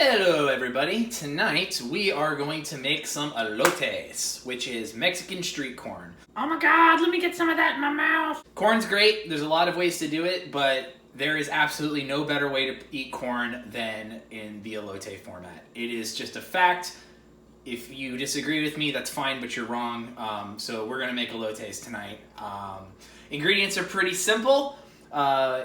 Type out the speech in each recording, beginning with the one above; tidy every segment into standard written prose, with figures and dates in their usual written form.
Hello everybody, tonight we are going to make some elotes, which is Mexican street corn. Oh my god, let me get some of that in my mouth. Corn's great, there's a lot of ways to do it, but there is absolutely no better way to eat corn than in the elote format. It is just a fact. If you disagree with me, that's fine, but you're wrong. So we're gonna make elotes tonight. Ingredients are pretty simple.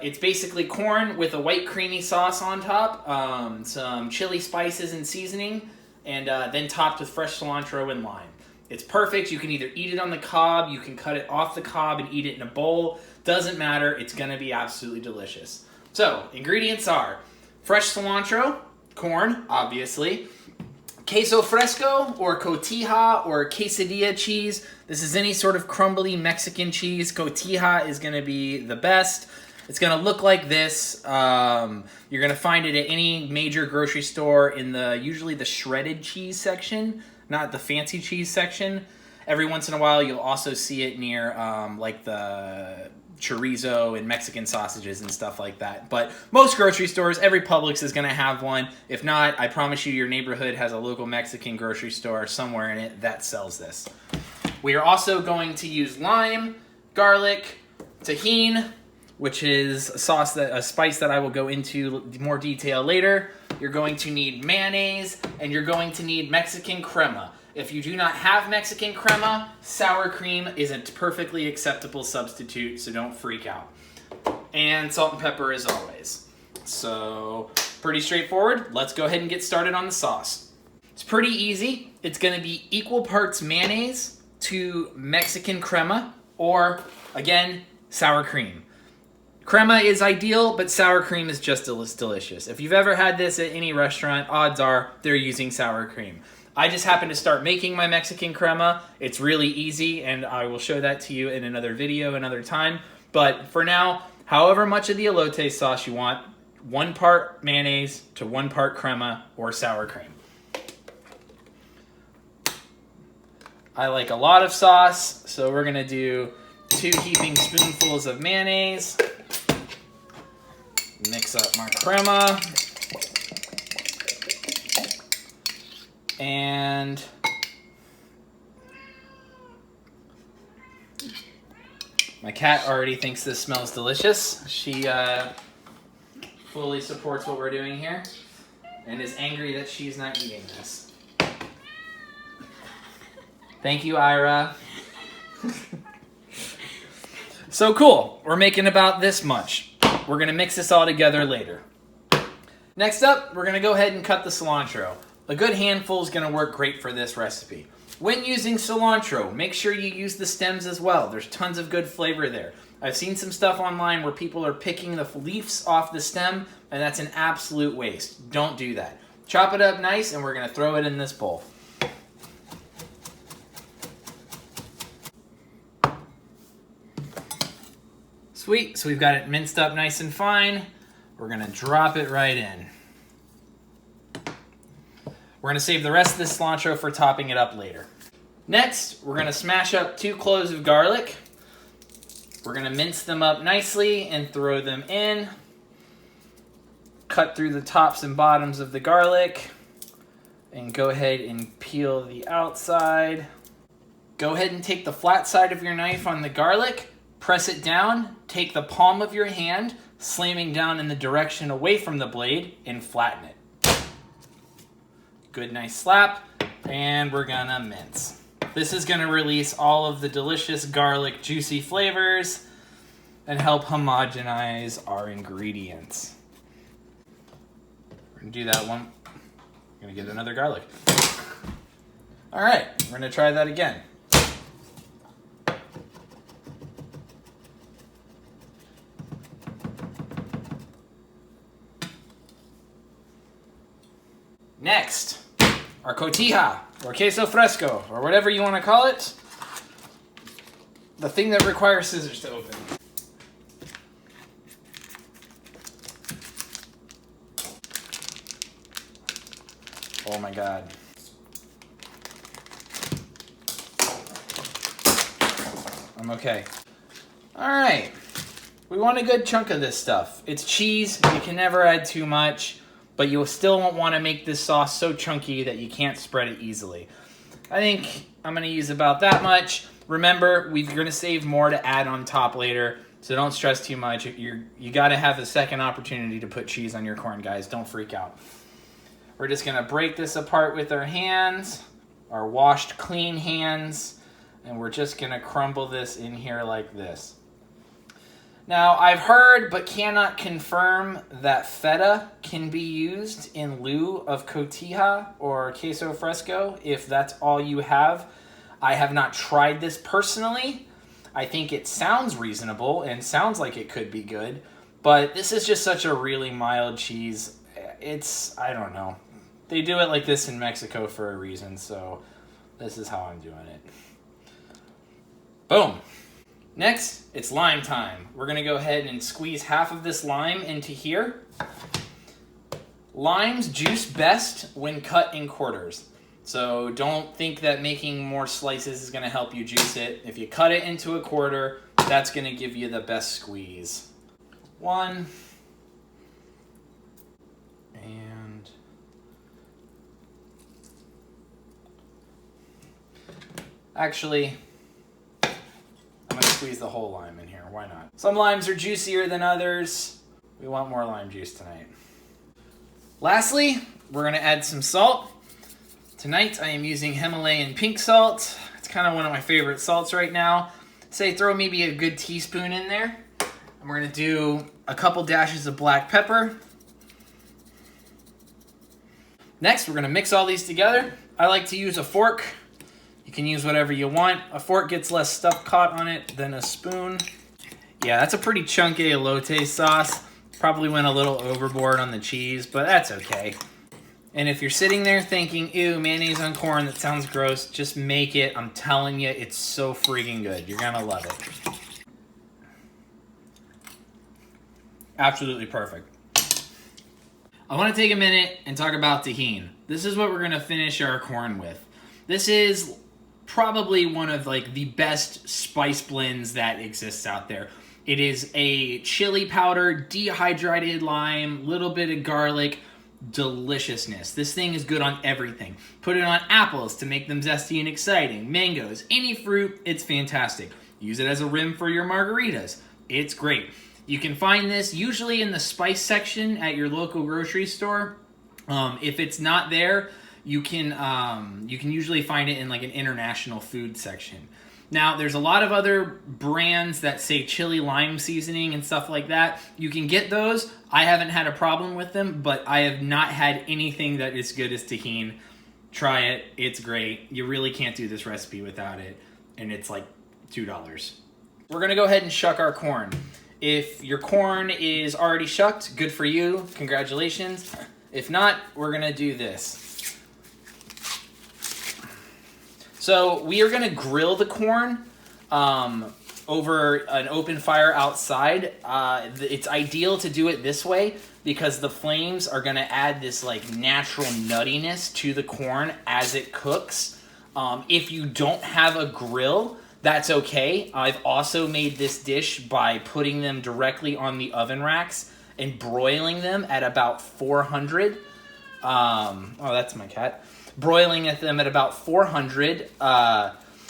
It's basically corn with a white creamy sauce on top, some chili spices and seasoning, and then topped with fresh cilantro and lime. It's perfect. You can either eat it on the cob, you can cut it off the cob and eat it in a bowl. Doesn't matter. It's going to be absolutely delicious. So, ingredients are fresh cilantro, corn, obviously, queso fresco or cotija or quesadilla cheese. This is any sort of crumbly Mexican cheese. Cotija is going to be the best. It's going to look like this. You're going to find it at any major grocery store in usually the shredded cheese section, not the fancy cheese section. Every once in a while, you'll also see it near like the chorizo and Mexican sausages and stuff like that. But most grocery stores, every Publix is going to have one. If not, I promise you your neighborhood has a local Mexican grocery store somewhere in it that sells this. We are also going to use lime, garlic, Tajin, which is a spice that I will go into more detail later. You're going to need mayonnaise, and you're going to need Mexican crema. If you do not have Mexican crema, sour cream is a perfectly acceptable substitute, so don't freak out. And salt and pepper as always. So, pretty straightforward. Let's go ahead and get started on the sauce. It's pretty easy. It's gonna be equal parts mayonnaise to Mexican crema, or, again, sour cream. Crema is ideal, but sour cream is just delicious. If you've ever had this at any restaurant, odds are they're using sour cream. I just happened to start making my Mexican crema. It's really easy, and I will show that to you in another video another time. But for now, however much of the elote sauce you want, 1 part mayonnaise to 1 part crema or sour cream. I like a lot of sauce, so we're gonna do 2 heaping spoonfuls of mayonnaise. Mix up my crema. And my cat already thinks this smells delicious. She fully supports what we're doing here and is angry that she's not eating this. Thank you, Ira. So cool. We're making about this much. We're going to mix this all together later. Next up, we're going to go ahead and cut the cilantro. A good handful is going to work great for this recipe. When using cilantro, make sure you use the stems as well. There's tons of good flavor there. I've seen some stuff online where people are picking the leaves off the stem, and that's an absolute waste. Don't do that. Chop it up nice, and we're going to throw it in this bowl. Sweet, so we've got it minced up nice and fine. We're going to drop it right in. We're going to save the rest of the cilantro for topping it up later. Next, we're going to smash up 2 cloves of garlic. We're going to mince them up nicely and throw them in. Cut through the tops and bottoms of the garlic. And go ahead and peel the outside. Go ahead and take the flat side of your knife on the garlic. Press it down, take the palm of your hand, slamming down in the direction away from the blade, and flatten it. Good, nice slap, and we're gonna mince. This is gonna release all of the delicious garlic juicy flavors and help homogenize our ingredients. We're gonna do that one. We're gonna get another garlic. All right, we're gonna try that again. Next, our cotija, or queso fresco, or whatever you want to call it. The thing that requires scissors to open. Oh my god. I'm okay. Alright. We want a good chunk of this stuff. It's cheese, you can never add too much. but you still won't want to make this sauce so chunky that you can't spread it easily. I think I'm going to use about that much. Remember, we're going to save more to add on top later, so don't stress too much. You got to have a second opportunity to put cheese on your corn, guys. Don't freak out. We're just going to break this apart with our hands, our washed clean hands, and we're just going to crumble this in here like this. Now, I've heard but cannot confirm that feta can be used in lieu of cotija or queso fresco if that's all you have. I have not tried this personally. I think it sounds reasonable and sounds like it could be good, but this is just such a really mild cheese. I don't know. They do it like this in Mexico for a reason, so this is how I'm doing it. Boom. Next, it's lime time. We're going to go ahead and squeeze half of this lime into here. Limes juice best when cut in quarters. So don't think that making more slices is going to help you juice it. If you cut it into a quarter, that's going to give you the best squeeze. One. And actually, I'm going to squeeze the whole lime in here. Why not? Some limes are juicier than others. We want more lime juice tonight. Lastly, we're going to add some salt. Tonight, I am using Himalayan pink salt. It's kind of one of my favorite salts right now. Say throw maybe a good teaspoon in there. And we're going to do a couple dashes of black pepper. Next, we're going to mix all these together. I like to use a fork. You can use whatever you want. A fork gets less stuff caught on it than a spoon. Yeah, that's a pretty chunky elote sauce. Probably went a little overboard on the cheese, but that's okay. And if you're sitting there thinking, ew, mayonnaise on corn, that sounds gross, just make it. I'm telling you, it's so freaking good. You're gonna love it. Absolutely perfect. I want to take a minute and talk about Tajin. This is what we're gonna finish our corn with. This is probably one of the best spice blends that exists out there. It is a chili powder, dehydrated lime, little bit of garlic, deliciousness. This thing is good on everything. Put it on apples to make them zesty and exciting. Mangoes, any fruit, it's fantastic. Use it as a rim for your margaritas. It's great. You can find this usually in the spice section at your local grocery store. If it's not there, you can usually find it in an international food section. Now, there's a lot of other brands that say chili lime seasoning and stuff like that. You can get those. I haven't had a problem with them, but I have not had anything that is good as Tajin. Try it. It's great. You really can't do this recipe without it, and it's like $2. We're going to go ahead and shuck our corn. If your corn is already shucked, good for you. Congratulations. If not, we're going to do this. So we are going to grill the corn over an open fire outside. It's ideal to do it this way because the flames are going to add this natural nuttiness to the corn as it cooks. If you don't have a grill, that's okay. I've also made this dish by putting them directly on the oven racks and broiling them at about 400. Oh, that's my cat. Broiling at them at about 400.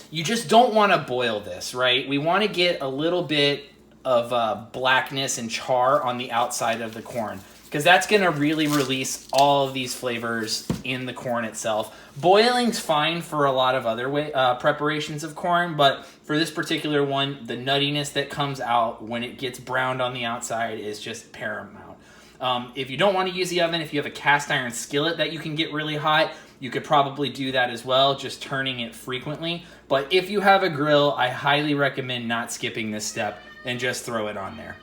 You just don't want to boil this, right? We want to get a little bit of blackness and char on the outside of the corn because that's going to really release all of these flavors in the corn itself. Boiling's fine for a lot of other preparations of corn, but for this particular one, the nuttiness that comes out when it gets browned on the outside is just paramount. If you don't want to use the oven, if you have a cast iron skillet that you can get really hot, you could probably do that as well, just turning it frequently. But if you have a grill, I highly recommend not skipping this step and just throw it on there.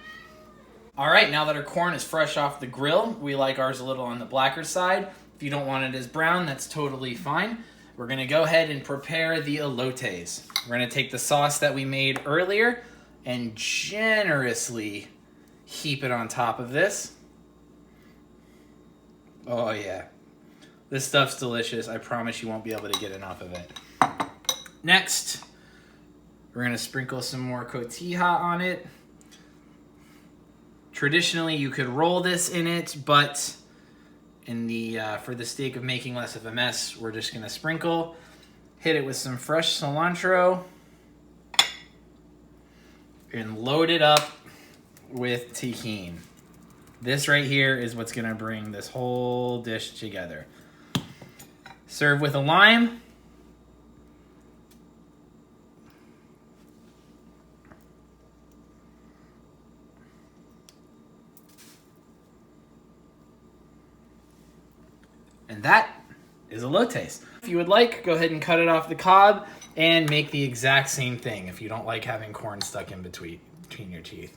All right, now that our corn is fresh off the grill, we like ours a little on the blacker side. If you don't want it as brown, that's totally fine. We're gonna go ahead and prepare the elotes. We're gonna take the sauce that we made earlier and generously heap it on top of this. Oh yeah. This stuff's delicious. I promise you won't be able to get enough of it. Next, we're going to sprinkle some more cotija on it. Traditionally, you could roll this in it, but in the for the sake of making less of a mess, we're just gonna sprinkle, hit it with some fresh cilantro, and load it up with Tajin. This right here is what's gonna bring this whole dish together. Serve with a lime. And that is elotes. If you would like, go ahead and cut it off the cob and make the exact same thing if you don't like having corn stuck in between your teeth.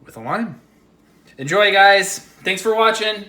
With a lime. Enjoy, guys. Thanks for watching.